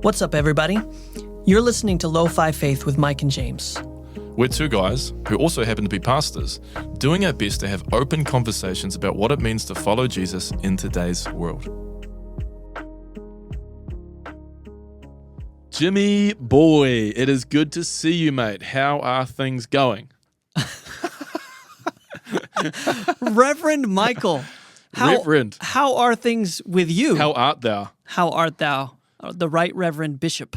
What's up, everybody? You're listening to Lo-Fi Faith with Mike and James. We're two guys who also happen to be pastors, doing our best to have open conversations about what it means to follow Jesus in today's world. Jimmy boy, it is good to see you, mate. How are things going? Reverend Michael, how are things with you? How art thou? How art thou? The Right Reverend Bishop.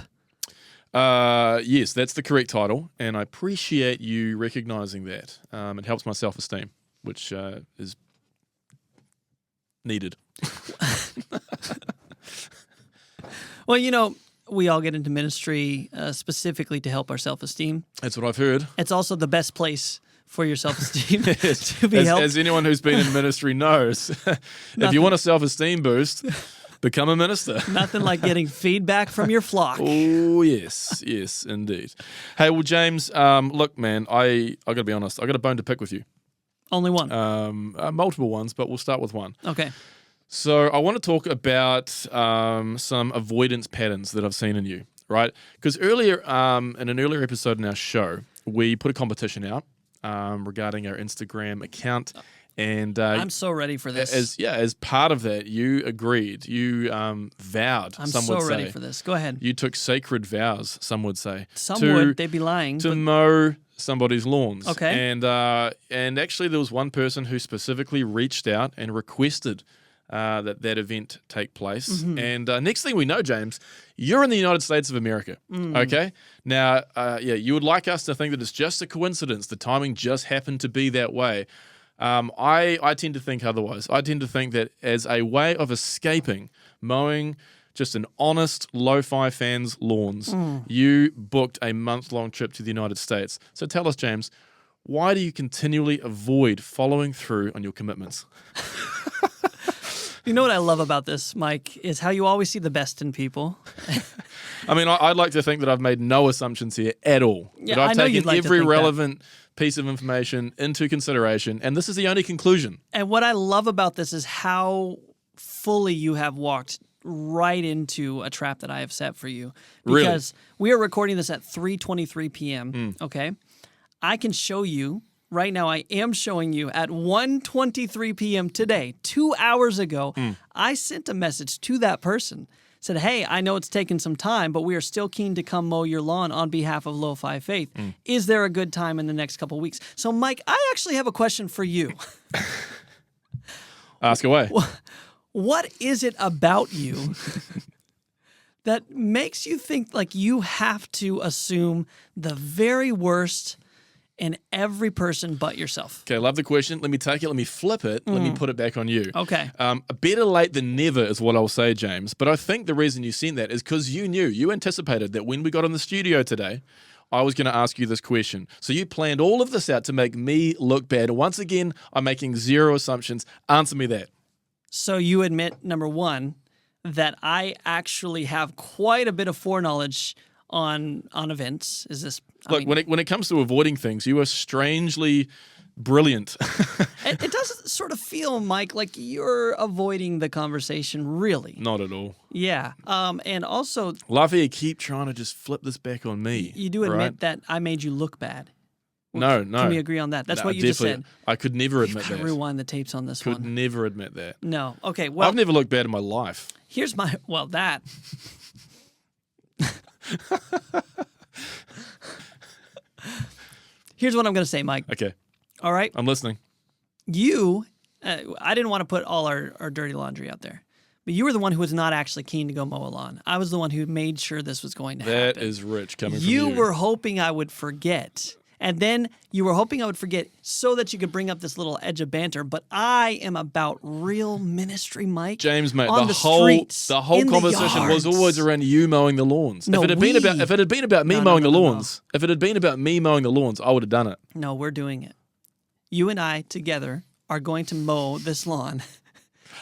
Yes, that's the correct title, and I appreciate you recognizing that. It helps my self-esteem, which is needed. Well, you know, we all get into ministry specifically to help our self-esteem. That's what I've heard. It's also the best place for your self-esteem to be helped. As anyone who's been in ministry knows, if you want a self-esteem boost, become a minister. Nothing like getting feedback from your flock. Oh, yes, indeed. Hey, well, James, look, man, I got to be honest. I got a bone to pick with you. Only one? Multiple ones, but we'll start with one. Okay. So I want to talk about some avoidance patterns that I've seen in you, right? Because earlier, in an earlier episode in our show, we put a competition out regarding our Instagram account. And I'm so ready for this. As part of that, you agreed. You vowed. I'm some so would ready say. for this. Go ahead. You took sacred vows. Some would say. They'd be lying. To mow somebody's lawns. Okay. And actually, there was one person who specifically reached out and requested that event take place. Mm-hmm. And next thing we know, James, you're in the United States of America. Okay. Now, you would like us to think that it's just a coincidence. The timing just happened to be that way. I tend to think otherwise. I tend to think that as a way of escaping mowing just an honest lo-fi fan's lawns, you booked a month-long trip to the United States. So tell us, James, why do you continually avoid following through on your commitments? You know what I love about this, Mike, is how you always see the best in people. I mean, I'd like to think that I've made no assumptions here at all. Yeah, that I've I know taken you'd like to every think relevant piece of information into consideration, and this is the only conclusion. And what I love about this is how fully you have walked right into a trap that I have set for you. Because we are recording this at 3:23 p.m., okay? I can show you, right now I am showing you at 1:23 p.m. today, 2 hours ago, I sent a message to that person. Said, hey, I know it's taken some time, but we are still keen to come mow your lawn on behalf of Lo-Fi Faith. Is there a good time in the next couple weeks? So, Mike, I actually have a question for you. Ask away. What is it about you that makes you think like you have to assume the very worst in every person but yourself? Okay, love the question. Let me take it. Let me flip it. Let me put it back on you. Okay. Better late than never is what I'll say, James. But I think the reason you sent that is because you anticipated that when we got in the studio today, I was going to ask you this question. So you planned all of this out to make me look bad. Once again, I'm making zero assumptions. Answer me that. So you admit, number one, that I actually have quite a bit of foreknowledge on events. Is this... Look, when it comes to avoiding things, you are strangely brilliant. It does sort of feel, Mike, like you're avoiding the conversation, really. Not at all. Yeah. And also... Love you keep trying to just flip this back on me. You do admit that I made you look bad. No. Can we agree on that? That's what you just said. I could never admit that. Rewind the tapes on this one. Could never admit that. No. Okay, well... I've never looked bad in my life. Here's my... Well, that... Here's what I'm going to say, Mike. Okay. All right? I'm listening. You... I didn't want to put all our dirty laundry out there. But you were the one who was not actually keen to go mow a lawn. I was the one who made sure this was going to happen. That is rich coming from you. You were hoping I would forget. And then you were hoping I would forget so that you could bring up this little edge of banter. But I am about real ministry, Mike. James, mate, on the streets, whole in the conversation was yards. always around you mowing the lawns. No, if it had been about me mowing the lawns, if it had been about me mowing the lawns, I would have done it. No, we're doing it. You and I together are going to mow this lawn.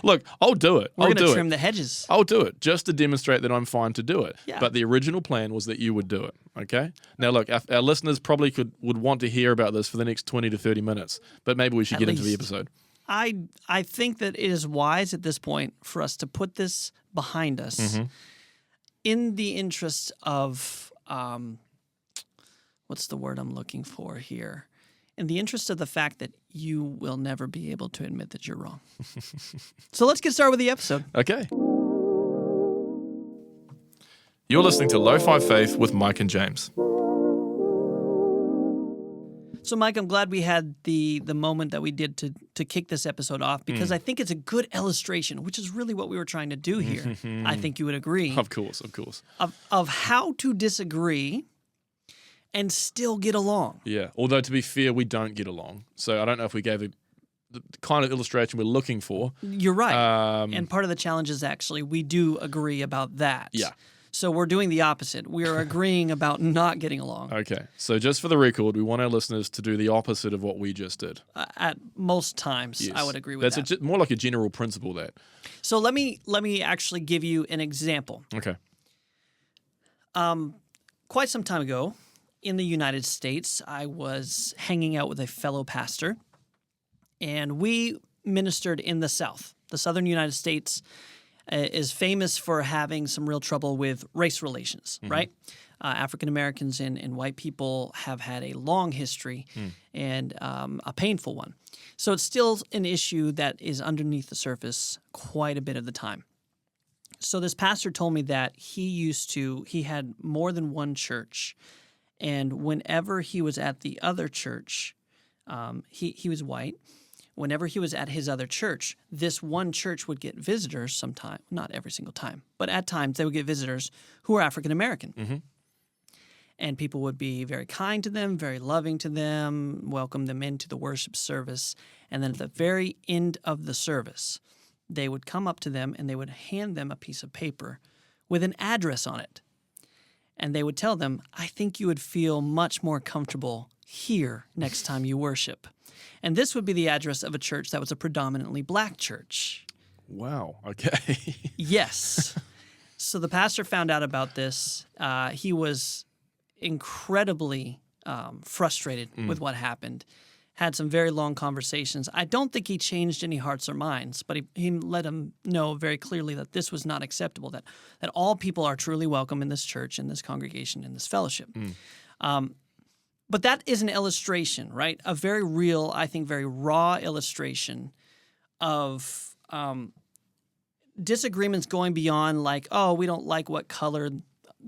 Look, I'll do it. We're going to trim the hedges. I'll do it just to demonstrate that I'm fine to do it. Yeah. But the original plan was that you would do it. Okay. Now, look, our listeners probably would want to hear about this for the next 20 to 30 minutes, but maybe we should get into the episode. I think that it is wise at this point for us to put this behind us. in the interest of, what's the word I'm looking for here? In the interest of the fact that you will never be able to admit that you're wrong. So let's get started with the episode. Okay. You're listening to Lo-Fi Faith with Mike and James. So, Mike, I'm glad we had the moment that we did to kick this episode off because I think it's a good illustration, which is really what we were trying to do here. I think you would agree. Of course. Of how to disagree and still get along. Yeah. Although, to be fair, we don't get along. So I don't know if we gave the kind of illustration we're looking for. You're right. And part of the challenge is actually we do agree about that. Yeah. So we're doing the opposite. We are agreeing about not getting along. Okay. So just for the record, we want our listeners to do the opposite of what we just did. At most times, Yes. I would agree with that. That's more like a general principle, that. So let me actually give you an example. Okay. Quite some time ago, in the United States, I was hanging out with a fellow pastor, and we ministered in the South. The Southern United States is famous for having some real trouble with race relations, right? African Americans and white people have had a long history and a painful one. So it's still an issue that is underneath the surface quite a bit of the time. So this pastor told me that he had more than one church, and whenever he was at the other church, he was white. Whenever he was at his other church, this one church would get visitors sometime, not every single time, but at times they would get visitors who were African American. And people would be very kind to them, very loving to them, welcome them into the worship service. And then at the very end of the service, they would come up to them and they would hand them a piece of paper with an address on it. And they would tell them, I think you would feel much more comfortable here next time you worship. And this would be the address of a church that was a predominantly black church. Wow. Okay. Yes. So the pastor found out about this. He was incredibly frustrated with what happened. Had some very long conversations. I don't think he changed any hearts or minds, but he let him know very clearly that this was not acceptable, that all people are truly welcome in this church, in this congregation, in this fellowship. But that is an illustration, right? A very real, I think, very raw illustration of disagreements going beyond like, oh, we don't like what color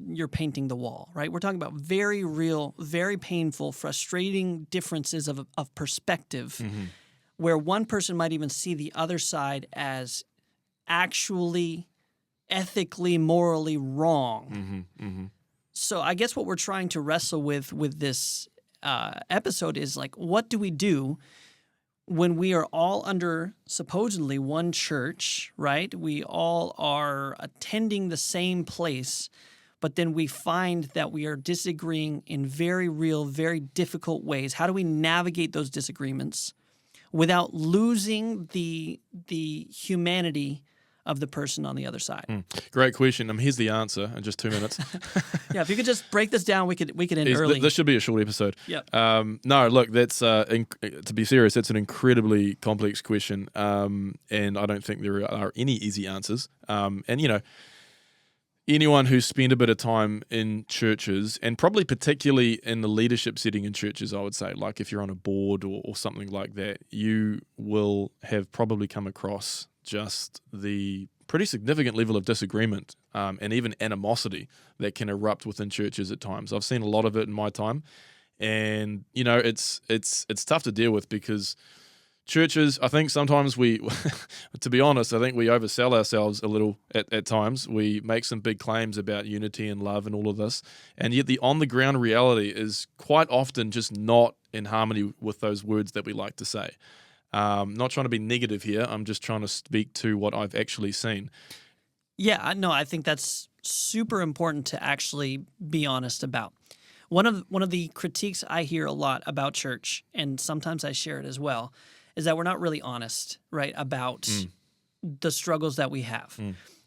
you're painting the wall, right? We're talking about very real, very painful, frustrating differences of perspective where one person might even see the other side as actually ethically, morally wrong. So I guess what we're trying to wrestle with this episode is like, what do we do when we are all under supposedly one church, right? We all are attending the same place, but then we find that we are disagreeing in very real, very difficult ways. How do we navigate those disagreements without losing the humanity of the person on the other side? Great question. Here's the answer in just 2 minutes. Yeah, if you could just break this down, we could end early. This should be a short episode. Yep. No, look, that's to be serious, that's an incredibly complex question, and I don't think there are any easy answers. And anyone who's spent a bit of time in churches, and probably particularly in the leadership setting in churches, I would say, like if you're on a board or something like that, you will have probably come across just the pretty significant level of disagreement and even animosity that can erupt within churches at times. I've seen a lot of it in my time, and it's tough to deal with because churches, I think sometimes we, to be honest, I think we oversell ourselves a little at times. We make some big claims about unity and love and all of this, and yet the on-the-ground reality is quite often just not in harmony with those words that we like to say. Not trying to be negative here. I'm just trying to speak to what I've actually seen. Yeah, no, I think that's super important to actually be honest about. One of the critiques I hear a lot about church, and sometimes I share it as well, is that we're not really honest, right, about the struggles that we have.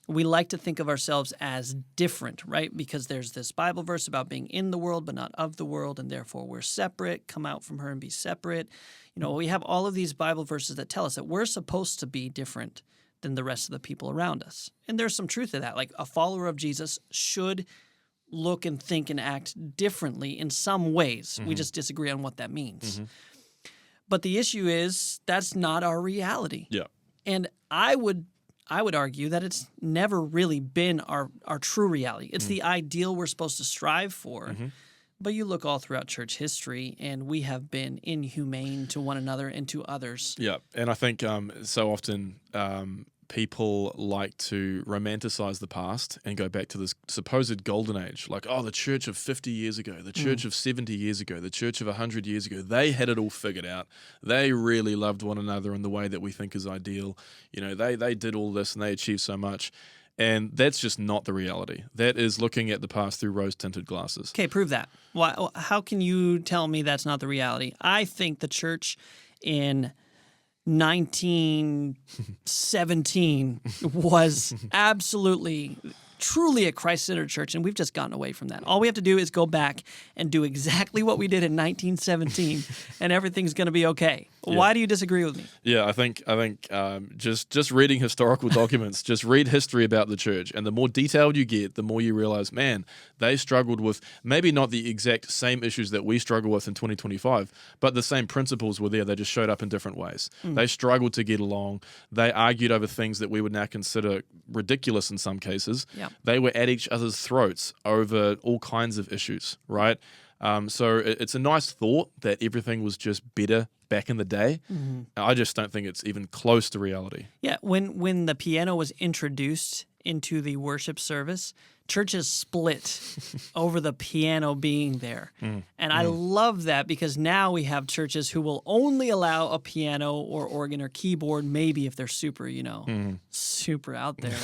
We like to think of ourselves as different, right? Because there's this Bible verse about being in the world but not of the world, and therefore we're separate. Come out from her and be separate. We have all of these Bible verses that tell us that we're supposed to be different than the rest of the people around us. And there's some truth to that. Like a follower of Jesus should look and think and act differently in some ways. We just disagree on what that means. But the issue is that's not our reality. Yeah. And I would argue that it's never really been our true reality. It's the ideal we're supposed to strive for. But you look all throughout church history, and we have been inhumane to one another and to others. Yeah, and I think so often people like to romanticize the past and go back to this supposed golden age. Like, oh, the church of 50 years ago, the church of 70 years ago, the church of 100 years ago, they had it all figured out. They really loved one another in the way that we think is ideal. You know, they did all this and they achieved so much. And that's just not the reality. That is looking at the past through rose-tinted glasses. Okay, prove that. Why? How can you tell me that's not the reality? I think the church in 1917 was absolutely, truly a Christ-centered church, and we've just gotten away from that. All we have to do is go back and do exactly what we did in 1917, and everything's going to be okay. Yeah. Why do you disagree with me? Yeah, I think just reading historical documents, just read history about the church, and the more detailed you get, the more you realize, man, they struggled with maybe not the exact same issues that we struggle with in 2025, but the same principles were there. They just showed up in different ways. They struggled to get along. They argued over things that we would now consider ridiculous in some cases. Yep. They were at each other's throats over all kinds of issues, right? So it's a nice thought that everything was just better back in the day. I just don't think it's even close to reality. Yeah, when the piano was introduced into the worship service, churches split over the piano being there. And I love that because now we have churches who will only allow a piano or organ or keyboard, maybe if they're super, super out there.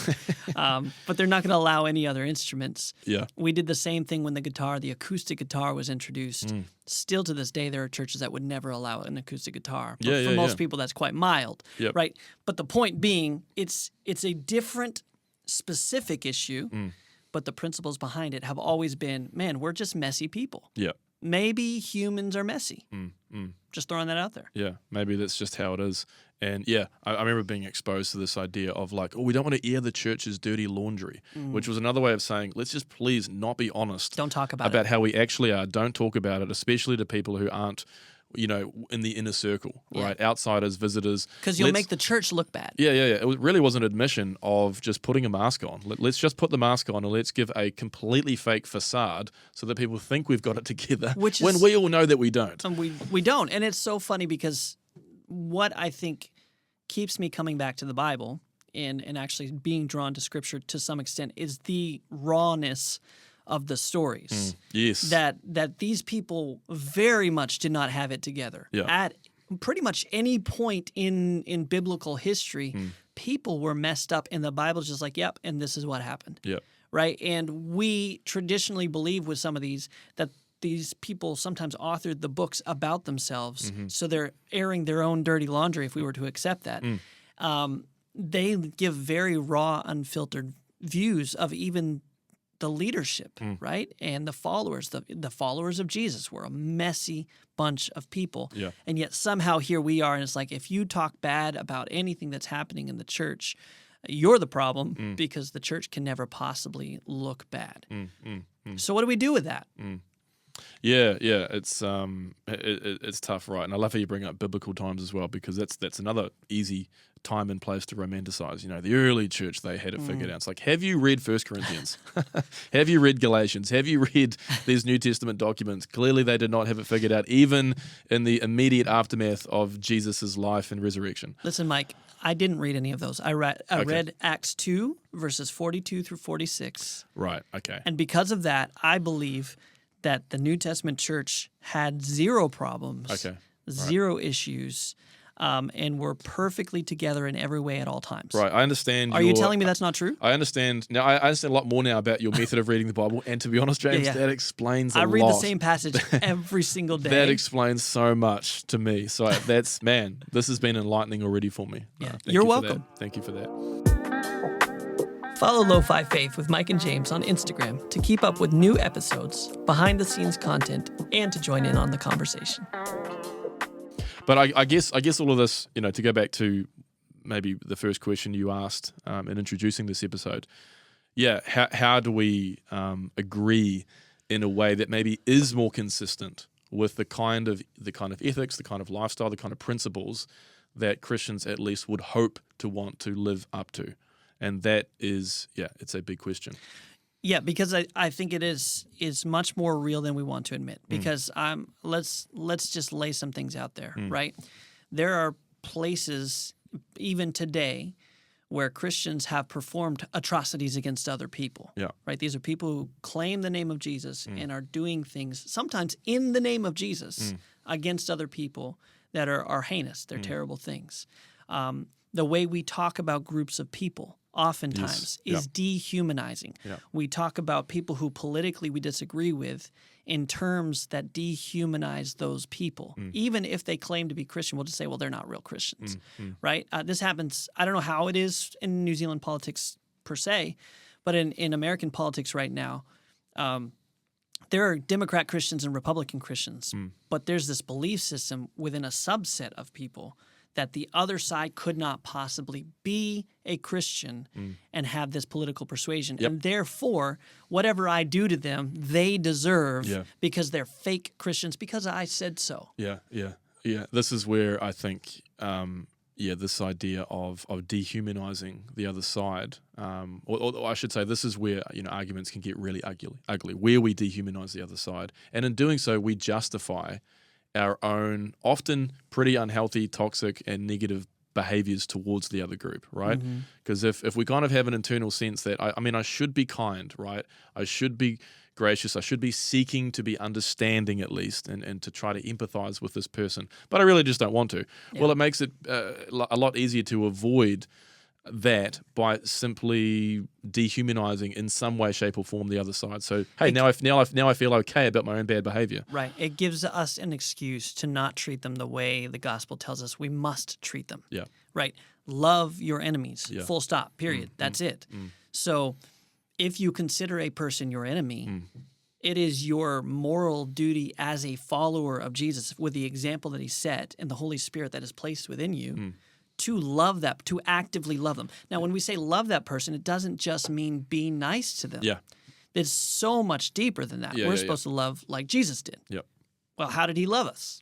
But they're not going to allow any other instruments. Yeah. We did the same thing when the acoustic guitar was introduced. Still to this day, there are churches that would never allow an acoustic guitar. But for most people, that's quite mild, right? But the point being, it's a different specific issue, but the principles behind it have always been, man, we're just messy people. Yeah. Maybe humans are messy. Just throwing that out there. Yeah, maybe that's just how it is. And yeah, I remember being exposed to this idea of like, oh, we don't want to air the church's dirty laundry, which was another way of saying, let's just please not be honest. Don't talk about how we actually are. Don't talk about it, especially to people who aren't, in the inner circle, right? Outsiders, visitors. Because you'll make the church look bad. Yeah. It really was an admission of just putting a mask on. Let's just put the mask on and let's give a completely fake facade so that people think we've got it together, when we all know that we don't. And we don't. And it's so funny because what I think keeps me coming back to the Bible and actually being drawn to Scripture to some extent is the rawness of the stories. Yes. That these people very much did not have it together. Yeah. At pretty much any point in biblical history, people were messed up, and the Bible's just like, yep, and this is what happened. Yep. Right? And we traditionally believe with some of these that these people sometimes authored the books about themselves, so they're airing their own dirty laundry if we were to accept that. They give very raw, unfiltered views of even the leadership, right? And the followers, the followers of Jesus were a messy bunch of people. Yeah. And yet somehow here we are, and it's like if you talk bad about anything that's happening in the church, you're the problem because the church can never possibly look bad. So what do we do with that? Yeah, it's tough, right? And I love how you bring up biblical times as well, because that's another easy time and place to romanticize. The early church, they had it figured out. It's like, have you read 1 Corinthians? Have you read Galatians? Have you read these New Testament documents? Clearly they did not have it figured out, even in the immediate aftermath of Jesus' life and resurrection. Listen, Mike, I didn't read any of those. I read Acts 2, verses 42 through 46. Right, okay. And because of that, I believe that the New Testament church had zero problems, zero issues, and were perfectly together in every way at all times. Right, I understand. Are you telling me that's not true? I understand. Now, I understand a lot more now about your method of reading the Bible, and to be honest, James, that explains a lot. I read the same passage every single day. That explains so much to me. So this has been enlightening already for me. Yeah, you're welcome. Thank you for that. Follow Lo-Fi Faith with Mike and James on Instagram to keep up with new episodes, behind-the-scenes content, and to join in on the conversation. But I guess all of this, to go back to maybe the first question you asked in introducing this episode. Yeah, how do we agree in a way that maybe is more consistent with the kind of ethics, the kind of lifestyle, the kind of principles that Christians at least would hope to want to live up to? And that is, it's a big question. Yeah, because I think it is much more real than we want to admit. Because let's just lay some things out there, right? There are places even today where Christians have performed atrocities against other people. Yeah. Right? These are people who claim the name of Jesus and are doing things, sometimes in the name of Jesus, against other people that are heinous. They're terrible things. The way we talk about groups of people oftentimes is dehumanizing. Yeah. We talk about people who politically we disagree with in terms that dehumanize those people. Even if they claim to be Christian, we'll just say, well, they're not real Christians, right? This happens, I don't know how it is in New Zealand politics per se, but in American politics right now, there are Democrat Christians and Republican Christians, but there's this belief system within a subset of people that the other side could not possibly be a Christian and have this political persuasion. Yep. And therefore, whatever I do to them, they deserve because they're fake Christians because I said so. Yeah. This is where I think, this idea of dehumanizing the other side, or I should say, this is where arguments can get really ugly, where we dehumanize the other side, and in doing so, we justify our own often pretty unhealthy, toxic, and negative behaviors towards the other group, right? Because if we kind of have an internal sense that, I should be kind, right? I should be gracious. I should be seeking to be understanding at least and to try to empathize with this person. But I really just don't want to. Yeah. Well, it makes it a lot easier to avoid that by simply dehumanizing in some way, shape, or form the other side. So hey, now I feel okay about my own bad behavior. Right. It gives us an excuse to not treat them the way the gospel tells us we must treat them. Yeah. Right. Love your enemies. Yeah. Full stop. Period. That's it. So if you consider a person your enemy, it is your moral duty as a follower of Jesus, with the example that he set and the Holy Spirit that is placed within you, to love that, to actively love them. Now, when we say love that person, it doesn't just mean be nice to them. Yeah. It's so much deeper than that. We're supposed to love like Jesus did. Yep. Well, how did he love us?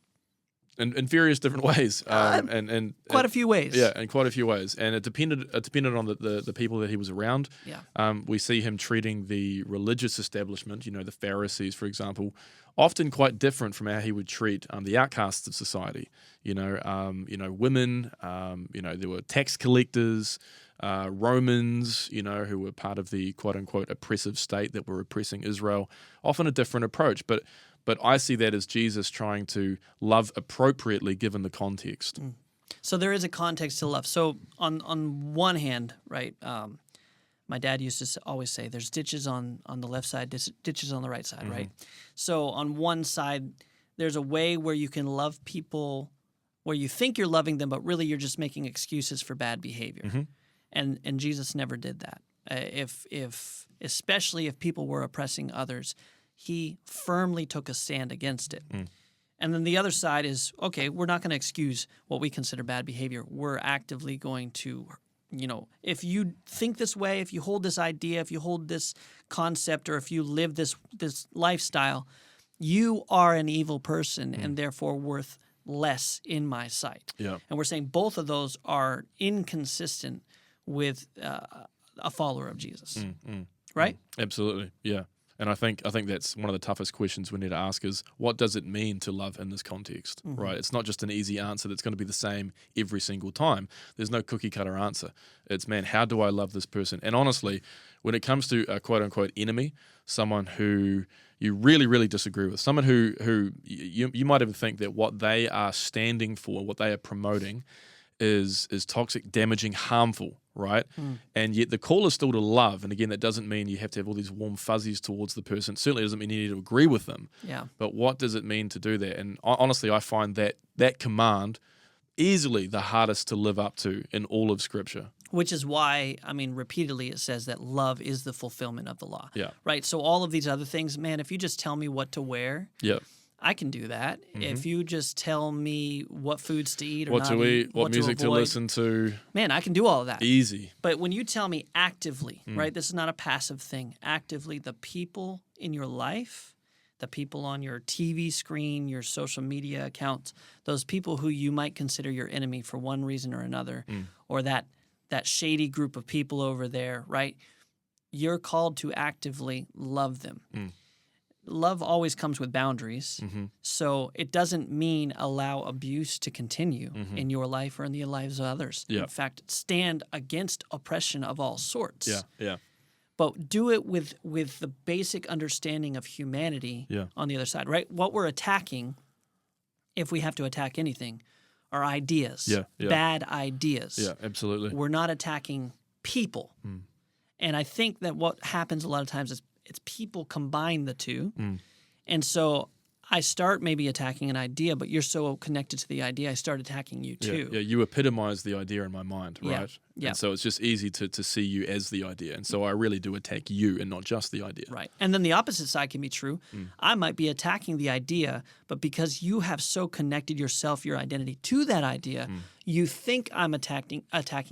In various different ways. And quite a few ways. Yeah, in quite a few ways. And it depended on the people that he was around. Yeah. We see him treating the religious establishment, the Pharisees, for example, often quite different from how he would treat the outcasts of society. Women, there were tax collectors, Romans, who were part of the quote-unquote oppressive state that were oppressing Israel. Often a different approach, but I see that as Jesus trying to love appropriately given the context. So there is a context to love. So on one hand, right, my dad used to always say there's ditches on the left side, ditches on the right side, right? So on one side, there's a way where you can love people where you think you're loving them, but really you're just making excuses for bad behavior. And Jesus never did that. Especially if people were oppressing others, he firmly took a stand against it. And then the other side is, okay, we're not going to excuse what we consider bad behavior. We're actively going to, if you think this way, if you hold this idea, if you hold this concept, or if you live this lifestyle, you are an evil person and therefore worth less in my sight. Yeah. And we're saying both of those are inconsistent with a follower of Jesus. Right? Absolutely. Yeah. And I think that's one of the toughest questions we need to ask is, what does it mean to love in this context, right? It's not just an easy answer that's going to be the same every single time. There's no cookie-cutter answer. It's, man, how do I love this person? And honestly, when it comes to a quote-unquote enemy, someone who you really, really disagree with, someone who you might even think that what they are standing for, what they are promoting is toxic, damaging, harmful, right? And yet the call is still to love. And again, that doesn't mean you have to have all these warm fuzzies towards the person. It certainly doesn't mean you need to agree with them. Yeah. But what does it mean to do that? And honestly, I find that command easily the hardest to live up to in all of Scripture. Which is why, repeatedly it says that love is the fulfillment of the law. Yeah. Right? So all of these other things, man, if you just tell me what to wear, yeah, I can do that. If you just tell me what foods to eat or What not to eat, eat, what music to avoid, listen to. man, I can do all of that. Easy. But when you tell me actively, right, this is not a passive thing, actively, the people in your life, the people on your TV screen, your social media accounts, those people who you might consider your enemy for one reason or another, or that shady group of people over there, right? You're called to actively love them. Love always comes with boundaries. So it doesn't mean allow abuse to continue in your life or in the lives of others. Yeah. In fact, stand against oppression of all sorts. Yeah. But do it with the basic understanding of humanity on the other side, right? What we're attacking, if we have to attack anything, are ideas, bad ideas. Yeah, absolutely. We're not attacking people. And I think that what happens a lot of times is it's people combine the two. And so I start maybe attacking an idea, but you're so connected to the idea, I start attacking you too. Yeah, you epitomize the idea in my mind, right? Yeah. And so it's just easy to see you as the idea. And so I really do attack you and not just the idea. Right. And then the opposite side can be true. I might be attacking the idea, but because you have so connected yourself, your identity to that idea, you think I'm attacking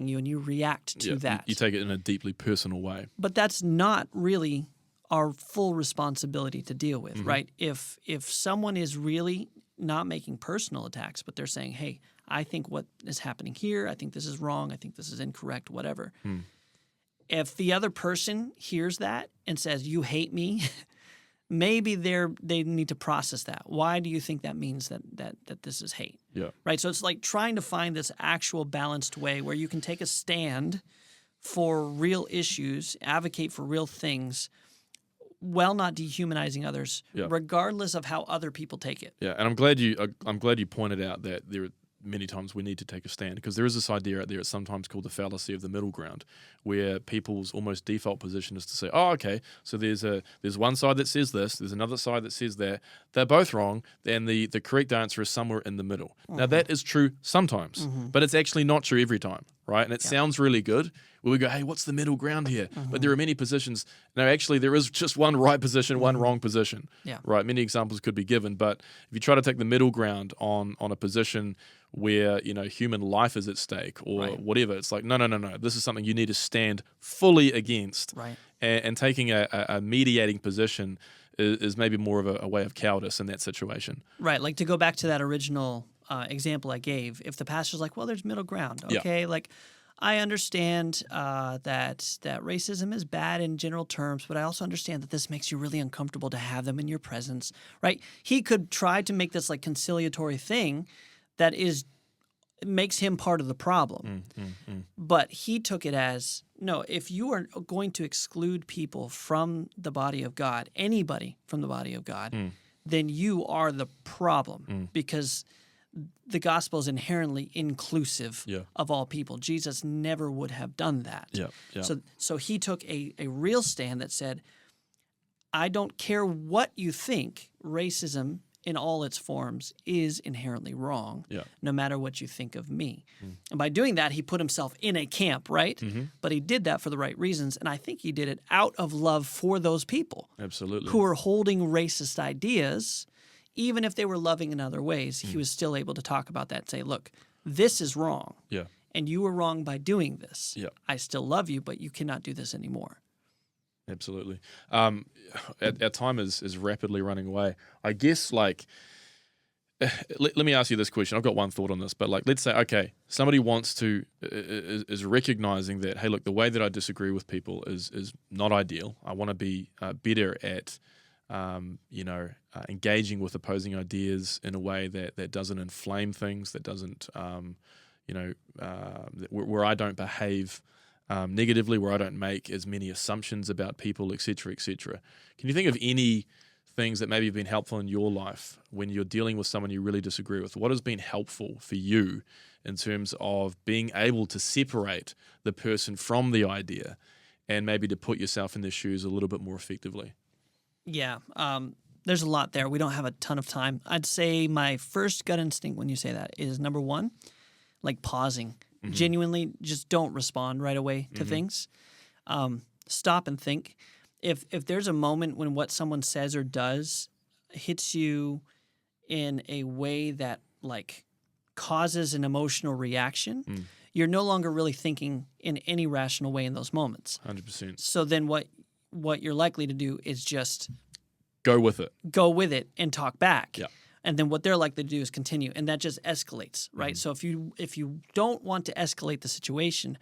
you and you react to that. You take it in a deeply personal way. But that's not really our full responsibility to deal with, right? If someone is really not making personal attacks, but they're saying, hey, I think what is happening here, I think this is wrong, I think this is incorrect, whatever. If the other person hears that and says, you hate me, maybe they need to process that. Why do you think that means that this is hate? Yeah. Right? So it's like trying to find this actual balanced way where you can take a stand for real issues, advocate for real things, while not dehumanizing others, regardless of how other people take it. Yeah, and I'm glad you pointed out that there are many times we need to take a stand, because there is this idea out there, it's sometimes called the fallacy of the middle ground, where people's almost default position is to say, oh, okay, so there's one side that says this, there's another side that says that, they're both wrong, and the correct answer is somewhere in the middle. Now that is true sometimes, but it's actually not true every time, right? And it sounds really good, where we go, hey, what's the middle ground here? But there are many positions. No, actually, there is just one right position, one wrong position, right? Many examples could be given, but if you try to take the middle ground on a position where, human life is at stake or whatever, it's like, no, this is something you need to stand fully against. Right. And taking a mediating position is maybe more of a way of cowardice in that situation. Right. Like to go back to that original example I gave, if the pastor's like, well, there's middle ground, okay? Like, I understand that racism is bad in general terms, but I also understand that this makes you really uncomfortable to have them in your presence, right? He could try to make this like conciliatory thing that makes him part of the problem. But he took it as, no, if you are going to exclude people from the body of God, anybody from the body of God, then you are the problem, because the gospel is inherently inclusive of all people. Jesus never would have done that. So he took a real stand that said, I don't care what you think, racism in all its forms is inherently wrong, no matter what you think of me. And by doing that, he put himself in a camp, right? But he did that for the right reasons, and I think he did it out of love for those people. Absolutely. Who were holding racist ideas. Even if they were loving in other ways, he was still able to talk about that and say, look, this is wrong. And you were wrong by doing this. I still love you, but you cannot do this anymore. Absolutely. Our time is rapidly running away. I guess, let me ask you this question. I've got one thought on this, but let's say, okay, somebody wants to, is recognizing that, hey, look, the way that I disagree with people is not ideal. I want to be better at engaging with opposing ideas in a way that doesn't inflame things, that doesn't, where I don't behave negatively, where I don't make as many assumptions about people, et cetera, et cetera. Can you think of any things that maybe have been helpful in your life when you're dealing with someone you really disagree with? What has been helpful for you in terms of being able to separate the person from the idea and maybe to put yourself in their shoes a little bit more effectively? Yeah, there's a lot there. We don't have a ton of time. I'd say my first gut instinct when you say that is, number one, pausing. Genuinely, just don't respond right away to things. Stop and think. If there's a moment when what someone says or does hits you in a way that like causes an emotional reaction, you're no longer really thinking in any rational way in those moments. 100%. So then what you're likely to do is just Go with it and talk back. Yeah. And then what they're likely to do is continue, and that just escalates, right? So if you don't want to escalate the situation,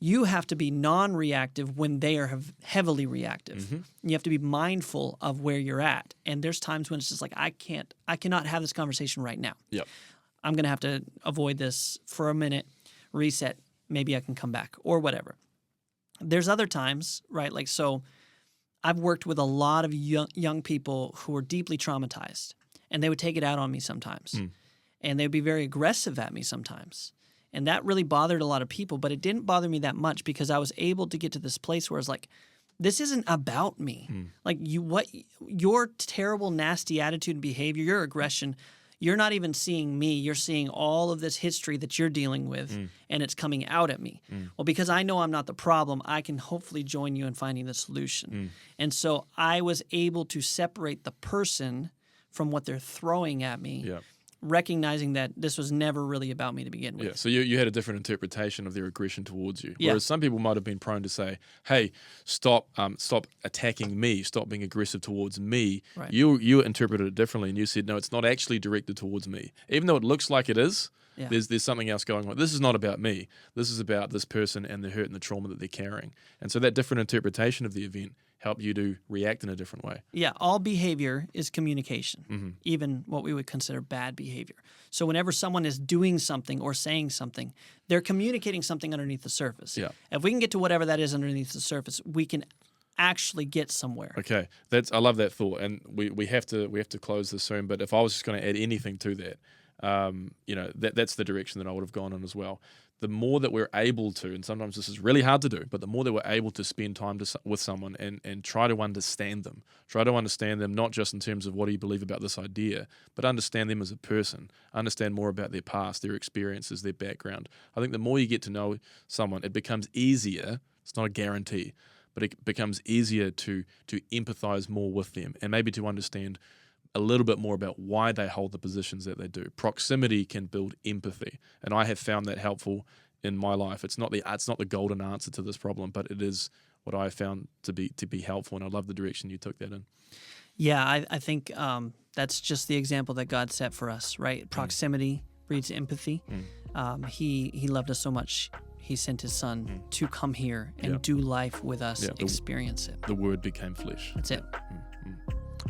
you have to be non-reactive when they are heavily reactive. You have to be mindful of where you're at. And there's times when it's just like, I cannot have this conversation right now. Yep. I'm going to have to avoid this for a minute, reset, maybe I can come back or whatever. There's other times, right? Like, so I've worked with a lot of young people who are deeply traumatized, and they would take it out on me sometimes. And they'd be very aggressive at me sometimes. And that really bothered a lot of people, but it didn't bother me that much because I was able to get to this place where it's like, this isn't about me. Like your terrible, nasty attitude and behavior, your aggression, you're not even seeing me. You're seeing all of this history that you're dealing with, and it's coming out at me. Well, because I know I'm not the problem, I can hopefully join you in finding the solution. And so I was able to separate the person from what they're throwing at me. Yeah. Recognizing that this was never really about me to begin with. Yeah, so you had a different interpretation of their aggression towards you. Yeah. Whereas some people might have been prone to say, hey, stop attacking me, stop being aggressive towards me. Right. You interpreted it differently, and you said, no, it's not actually directed towards me. Even though it looks like it is, there's something else going on. This is not about me. This is about this person and the hurt and the trauma that they're carrying. And so that different interpretation of the event helped you to react in a different way. Yeah, all behavior is communication, even what we would consider bad behavior. So whenever someone is doing something or saying something, they're communicating something underneath the surface. Yeah. If we can get to whatever that is underneath the surface, we can actually get somewhere. Okay, I love that thought, and we have to close this soon. But if I was just going to add anything to that, that's the direction that I would have gone in as well. The more that we're able to, and sometimes this is really hard to do, but the more that we're able to spend time with someone and try to understand them not just in terms of what do you believe about this idea, but understand them as a person, understand more about their past, their experiences, their background. I think the more you get to know someone, it becomes easier. It's not a guarantee, but it becomes easier to empathize more with them and maybe to understand a little bit more about why they hold the positions that they do. Proximity can build empathy, and I have found that helpful in my life. It's not the golden answer to this problem, but it is what I have found to be helpful, and I love the direction you took that in. Yeah, I think that's just the example that God set for us, right? Proximity breeds empathy. He loved us so much, he sent his son to come here and do life with us, experience it. The word became flesh. That's it.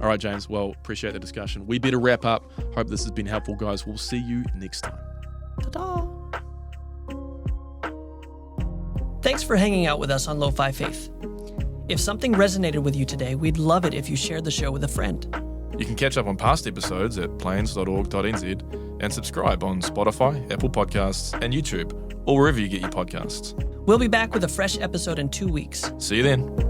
All right, James. Well, appreciate the discussion. We better wrap up. Hope this has been helpful, guys. We'll see you next time. Ta-da! Thanks for hanging out with us on Lo-Fi Faith. If something resonated with you today, we'd love it if you shared the show with a friend. You can catch up on past episodes at plains.org.nz and subscribe on Spotify, Apple Podcasts, and YouTube, or wherever you get your podcasts. We'll be back with a fresh episode in 2 weeks. See you then.